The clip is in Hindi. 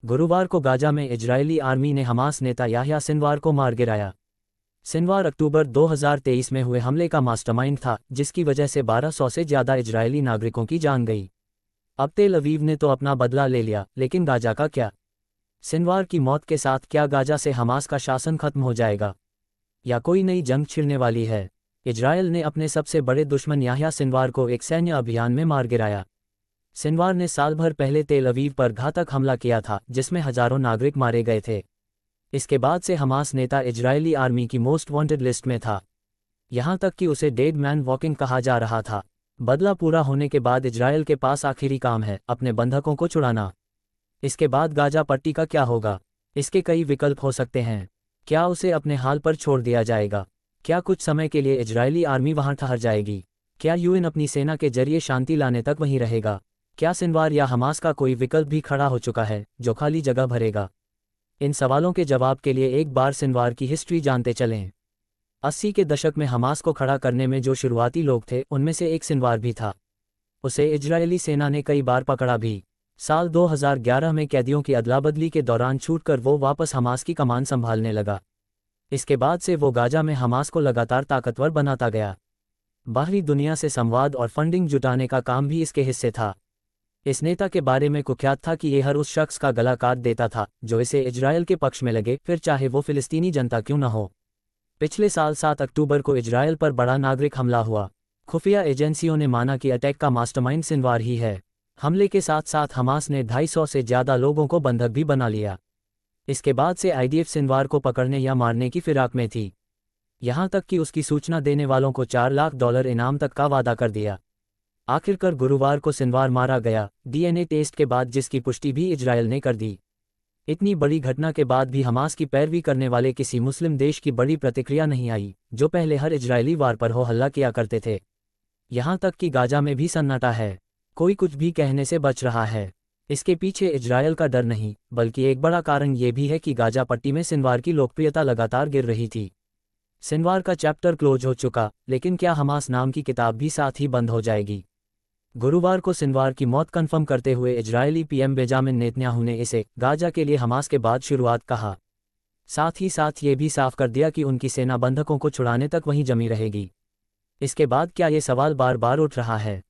गुरुवार को गाजा में इजरायली आर्मी ने हमास नेता याह्या सिनवार को मार गिराया। सिनवार अक्टूबर 2023 में हुए हमले का मास्टरमाइंड था, जिसकी वजह से 1200 से ज़्यादा इजरायली नागरिकों की जान गई। अब तेल अवीव ने तो अपना बदला ले लिया, लेकिन गाजा का क्या? सिनवार की मौत के साथ क्या गाजा से हमास का शासन खत्म हो जाएगा, या कोई नई जंग छिड़ने वाली है? इजरायल ने अपने सबसे बड़े दुश्मन याह्या सिनवार को एक सैन्य अभियान में मार गिराया। सिनवार ने साल भर पहले तेल अवीव पर घातक हमला किया था, जिसमें हजारों नागरिक मारे गए थे। इसके बाद से हमास नेता इजरायली आर्मी की मोस्ट वांटेड लिस्ट में था, यहां तक कि उसे डेड मैन वॉकिंग कहा जा रहा था। बदला पूरा होने के बाद इजरायल के पास आखिरी काम है, अपने बंधकों को छुड़ाना। इसके बाद गाजा पट्टी का क्या होगा? इसके कई विकल्प हो सकते हैं। क्या उसे अपने हाल पर छोड़ दिया जाएगा? क्या कुछ समय के लिए इजरायली आर्मी वहां ठहर जाएगी? क्या यूएन अपनी सेना के जरिए शांति लाने तक वहीं रहेगा? क्या सिनवार या हमास का कोई विकल्प भी खड़ा हो चुका है, जो खाली जगह भरेगा? इन सवालों के जवाब के लिए एक बार सिनवार की हिस्ट्री जानते चलें। 80 के दशक में हमास को खड़ा करने में जो शुरुआती लोग थे, उनमें से एक सिनवार भी था। उसे इजरायली सेना ने कई बार पकड़ा भी। साल 2011 में कैदियों की अदला-बदली के दौरान छूटकर वो वापस हमास की कमान संभालने लगा। इसके बाद से वो गाजा में हमास को लगातार ताकतवर बनाता गया। बाहरी दुनिया से संवाद और फंडिंग जुटाने का काम भी इसके हिस्से था। इस नेता के बारे में कुख्यात था कि ये हर उस शख्स का गला काट देता था जो इसे इजरायल के पक्ष में लगे, फिर चाहे वो फिलिस्तीनी जनता क्यों न हो। पिछले साल 7 अक्टूबर को इजरायल पर बड़ा नागरिक हमला हुआ। खुफिया एजेंसियों ने माना कि अटैक का मास्टरमाइंड सिनवार ही है। हमले के साथ साथ हमास ने 250 से ज़्यादा लोगों को बंधक भी बना लिया। इसके बाद से आईडीएफ सिनवार को पकड़ने या मारने की फिराक में थी, यहां तक कि उसकी सूचना देने वालों को $4 लाख इनाम तक का वादा कर दिया। आखिरकार गुरुवार को सिनवार मारा गया, डीएनए टेस्ट के बाद, जिसकी पुष्टि भी इजरायल ने कर दी। इतनी बड़ी घटना के बाद भी हमास की पैरवी करने वाले किसी मुस्लिम देश की बड़ी प्रतिक्रिया नहीं आई, जो पहले हर इजरायली वार पर हो हल्ला किया करते थे। यहां तक कि गाजा में भी सन्नाटा है, कोई कुछ भी कहने से बच रहा है। इसके पीछे इजरायल का डर नहीं, बल्कि एक बड़ा कारण ये भी है कि गाजा पट्टी में सिनवार की लोकप्रियता लगातार गिर रही थी। सिनवार का चैप्टर क्लोज हो चुका, लेकिन क्या हमास नाम की किताब भी साथ ही बंद हो जाएगी? गुरुवार को सिनवार की मौत कंफर्म करते हुए इजरायली पीएम बेंजामिन नेतन्याहू ने इसे गाजा के लिए हमास के बाद शुरुआत कहा। साथ ही साथ ये भी साफ कर दिया कि उनकी सेना बंधकों को छुड़ाने तक वहीं जमी रहेगी। इसके बाद क्या ये सवाल बार बार उठ रहा है,